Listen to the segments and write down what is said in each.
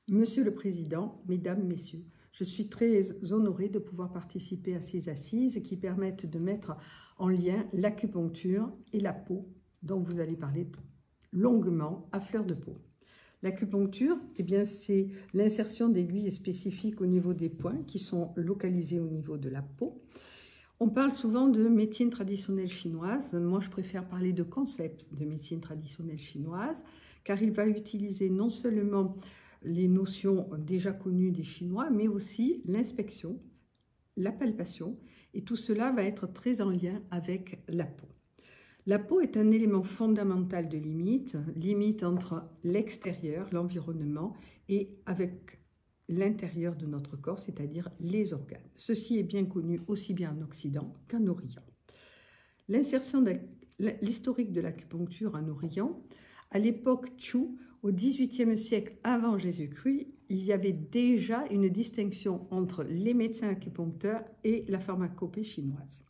Monsieur le Président, Mesdames, Messieurs, je suis très honorée de pouvoir participer à ces assises qui permettent de mettre en lien l'acupuncture et la peau, dont vous allez parler longuement à fleur de peau. L'acupuncture, c'est l'insertion d'aiguilles spécifiques au niveau des points qui sont localisées au niveau de la peau. On parle souvent de médecine traditionnelle chinoise. Moi, je préfère parler de concept de médecine traditionnelle chinoise, car il va utiliser non seulement les notions déjà connues des Chinois, mais aussi l'inspection, la palpation, et tout cela va être très en lien avec la peau. La peau est un élément fondamental de limite entre l'extérieur, l'environnement, et avec l'intérieur de notre corps, c'est-à-dire les organes. Ceci est bien connu aussi bien en Occident qu'en Orient. L'historique de l'acupuncture en Orient, à l'époque Chu, au XVIIIe siècle avant Jésus-Christ, il y avait déjà une distinction entre les médecins acupuncteurs et la pharmacopée chinoise.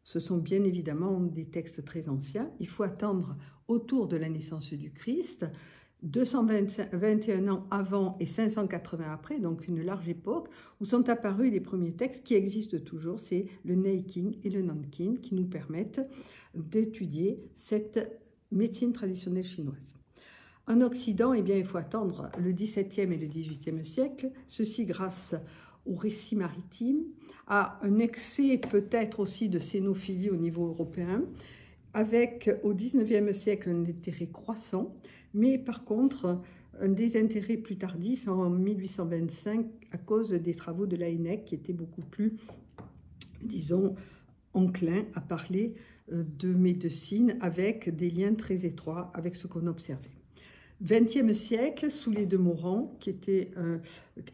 Ce sont bien évidemment des textes très anciens. Il faut attendre autour de la naissance du Christ, 221 ans avant et 580 après, donc une large époque, où sont apparus les premiers textes qui existent toujours, c'est le Nanking et le Nankin, qui nous permettent d'étudier cette médecine traditionnelle chinoise. En Occident, il faut attendre le XVIIe et le XVIIIe siècle, ceci grâce au récit maritime, à un excès peut-être aussi de xénophilie au niveau européen, avec au XIXe siècle un intérêt croissant, mais par contre un désintérêt plus tardif en 1825 à cause des travaux de Laennec qui étaient beaucoup plus, disons, enclins à parler de médecine avec des liens très étroits avec ce qu'on observait. XXe siècle, Soulet de Morand, qui était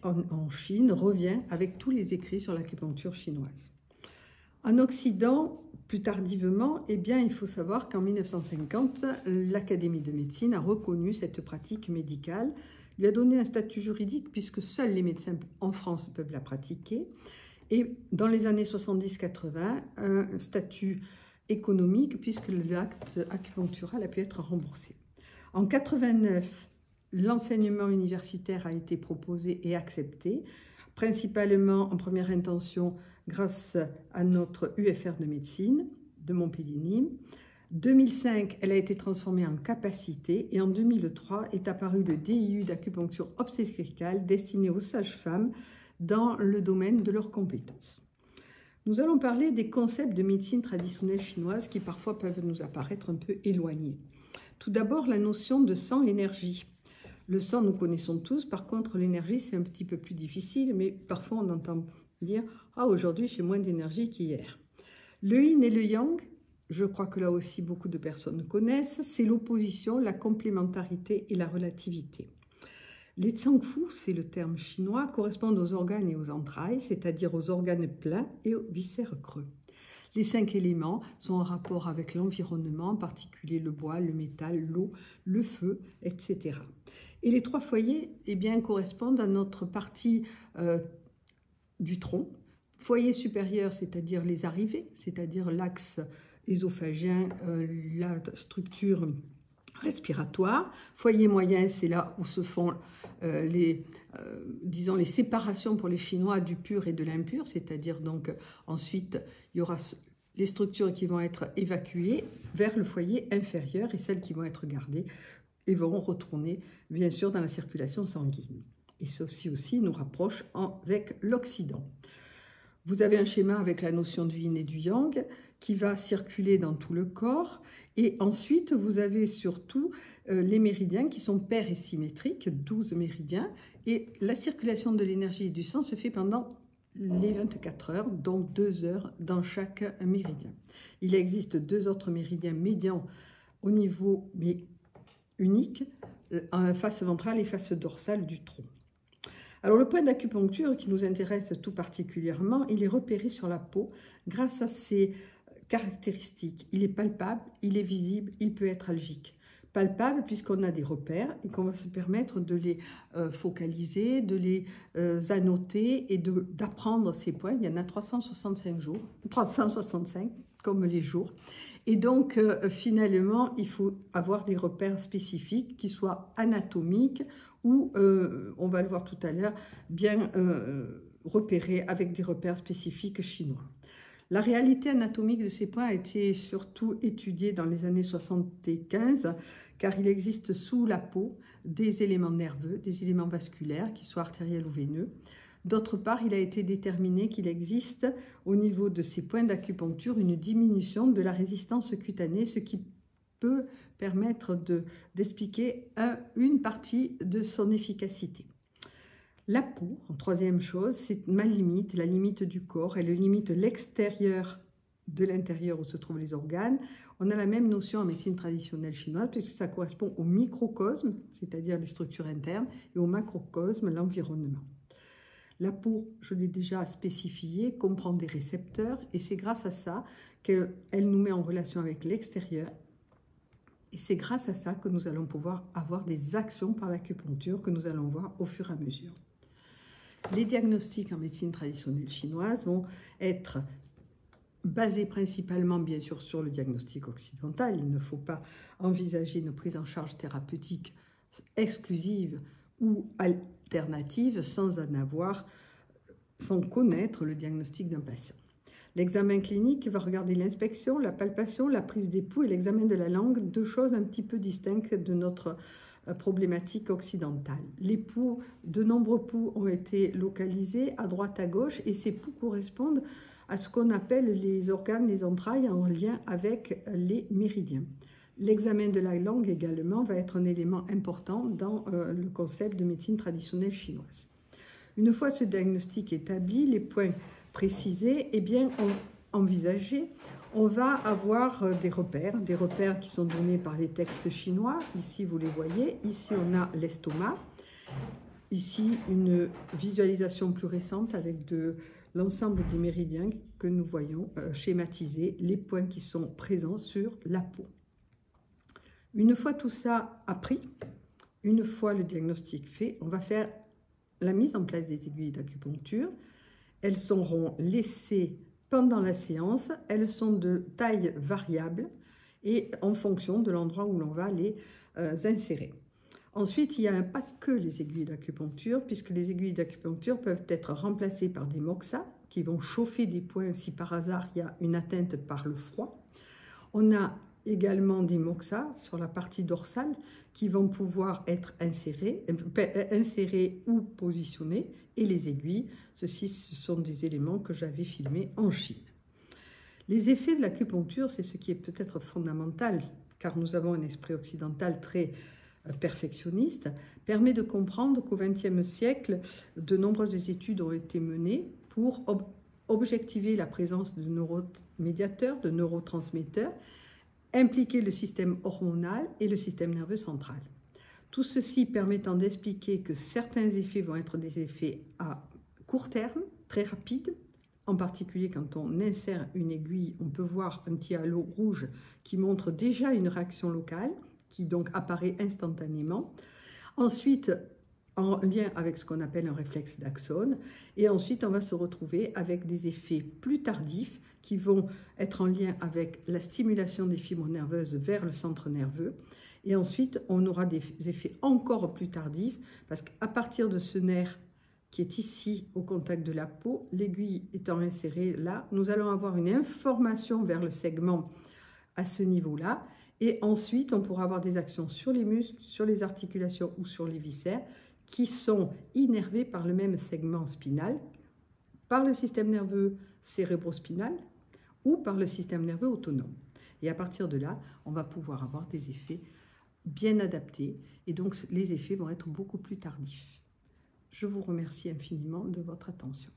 en Chine, revient avec tous les écrits sur l'acupuncture chinoise. En Occident, plus tardivement, il faut savoir qu'en 1950, l'Académie de médecine a reconnu cette pratique médicale, lui a donné un statut juridique puisque seuls les médecins en France peuvent la pratiquer, et dans les années 70-80, un statut économique puisque l'acte acupunctural a pu être remboursé. En 89, l'enseignement universitaire a été proposé et accepté, principalement en première intention grâce à notre UFR de médecine de Montpellier-Nîmes. 2005, elle a été transformée en capacité et en 2003 est apparu le DIU d'acupuncture obstétricale destiné aux sages-femmes dans le domaine de leurs compétences. Nous allons parler des concepts de médecine traditionnelle chinoise qui parfois peuvent nous apparaître un peu éloignés. Tout d'abord, la notion de sang-énergie. Le sang, nous connaissons tous. Par contre, l'énergie, c'est un petit peu plus difficile, mais parfois on entend dire « Ah, aujourd'hui, j'ai moins d'énergie qu'hier ». Le yin et le yang, je crois que là aussi beaucoup de personnes connaissent, c'est l'opposition, la complémentarité et la relativité. Les tsangfu, c'est le terme chinois, correspondent aux organes et aux entrailles, c'est-à-dire aux organes pleins et aux viscères creux. Les 5 éléments sont en rapport avec l'environnement, en particulier le bois, le métal, l'eau, le feu, etc. Et les 3 foyers correspondent à notre partie du tronc. Foyer supérieur, c'est-à-dire les arrivées, c'est-à-dire l'axe œsophagien, la structure respiratoire. Foyer moyen, c'est là où se font les séparations pour les Chinois du pur et de l'impur, c'est-à-dire donc ensuite il y aura les structures qui vont être évacuées vers le foyer inférieur et celles qui vont être gardées et vont retourner bien sûr dans la circulation sanguine. Et ceci aussi nous rapproche avec l'Occident. Vous avez un schéma avec la notion du yin et du yang qui va circuler dans tout le corps. Et ensuite, vous avez surtout les méridiens qui sont pairs et symétriques, 12 méridiens. Et la circulation de l'énergie et du sang se fait pendant les 24 heures, donc 2 heures dans chaque méridien. Il existe 2 autres méridiens médians au niveau unique, face ventrale et face dorsale du tronc. Alors le point d'acupuncture qui nous intéresse tout particulièrement, il est repéré sur la peau grâce à ses caractéristiques. Il est palpable, il est visible, il peut être algique. Palpable puisqu'on a des repères et qu'on va se permettre de les focaliser, de les annoter et d'apprendre ces points. Il y en a 365 comme les jours. Et donc, finalement, il faut avoir des repères spécifiques qui soient anatomiques ou, on va le voir tout à l'heure, bien repérés avec des repères spécifiques chinois. La réalité anatomique de ces points a été surtout étudiée dans les années 75, car il existe sous la peau des éléments nerveux, des éléments vasculaires, qu'ils soient artériels ou veineux. D'autre part, il a été déterminé qu'il existe au niveau de ces points d'acupuncture une diminution de la résistance cutanée, ce qui peut permettre d'expliquer une partie de son efficacité. La peau, en troisième chose, c'est ma limite, la limite du corps. Elle limite l'extérieur de l'intérieur où se trouvent les organes. On a la même notion en médecine traditionnelle chinoise puisque ça correspond au microcosme, c'est-à-dire les structures internes, et au macrocosme, l'environnement. La peau, je l'ai déjà spécifié, comprend des récepteurs et c'est grâce à ça qu'elle nous met en relation avec l'extérieur. Et c'est grâce à ça que nous allons pouvoir avoir des actions par l'acupuncture que nous allons voir au fur et à mesure. Les diagnostics en médecine traditionnelle chinoise vont être basés principalement, bien sûr, sur le diagnostic occidental. Il ne faut pas envisager une prise en charge thérapeutique exclusive ou alternative sans connaître le diagnostic d'un patient. L'examen clinique va regarder l'inspection, la palpation, la prise des pouls et l'examen de la langue, deux choses un petit peu distinctes de notre problématique occidentale. Les pouls, de nombreux pouls ont été localisés à droite à gauche et ces pouls correspondent à ce qu'on appelle les organes, les entrailles en lien avec les méridiens. L'examen de la langue également va être un élément important dans le concept de médecine traditionnelle chinoise. Une fois ce diagnostic établi, les points précisés, eh bien, envisagés, on va avoir des repères qui sont donnés par les textes chinois. Ici, vous les voyez. Ici, on a l'estomac. Ici, une visualisation plus récente avec l'ensemble des méridiens que nous voyons schématiser, les points qui sont présents sur la peau. Une fois tout ça appris, une fois le diagnostic fait, on va faire la mise en place des aiguilles d'acupuncture. Elles seront laissées pendant la séance. Elles sont de taille variable et en fonction de l'endroit où l'on va les insérer. Ensuite, il n'y a pas que les aiguilles d'acupuncture, puisque les aiguilles d'acupuncture peuvent être remplacées par des moxas qui vont chauffer des points si par hasard il y a une atteinte par le froid. On a également des moxas sur la partie dorsale qui vont pouvoir être insérés ou positionnés. Et les aiguilles, ce sont des éléments que j'avais filmés en Chine. Les effets de l'acupuncture, c'est ce qui est peut-être fondamental, car nous avons un esprit occidental très perfectionniste, permet de comprendre qu'au XXe siècle, de nombreuses études ont été menées pour objectiver la présence de neuromédiateurs, de neurotransmetteurs, impliquer le système hormonal et le système nerveux central. Tout ceci permettant d'expliquer que certains effets vont être des effets à court terme, très rapides. En particulier, quand on insère une aiguille, on peut voir un petit halo rouge qui montre déjà une réaction locale, qui donc apparaît instantanément. Ensuite, en lien avec ce qu'on appelle un réflexe d'Axone. Et ensuite, on va se retrouver avec des effets plus tardifs qui vont être en lien avec la stimulation des fibres nerveuses vers le centre nerveux. Et ensuite, on aura des effets encore plus tardifs parce qu'à partir de ce nerf qui est ici au contact de la peau, l'aiguille étant insérée là, nous allons avoir une information vers le segment à ce niveau-là. Et ensuite, on pourra avoir des actions sur les muscles, sur les articulations ou sur les viscères qui sont innervés par le même segment spinal, par le système nerveux cérébrospinal ou par le système nerveux autonome. Et à partir de là, on va pouvoir avoir des effets bien adaptés et donc les effets vont être beaucoup plus tardifs. Je vous remercie infiniment de votre attention.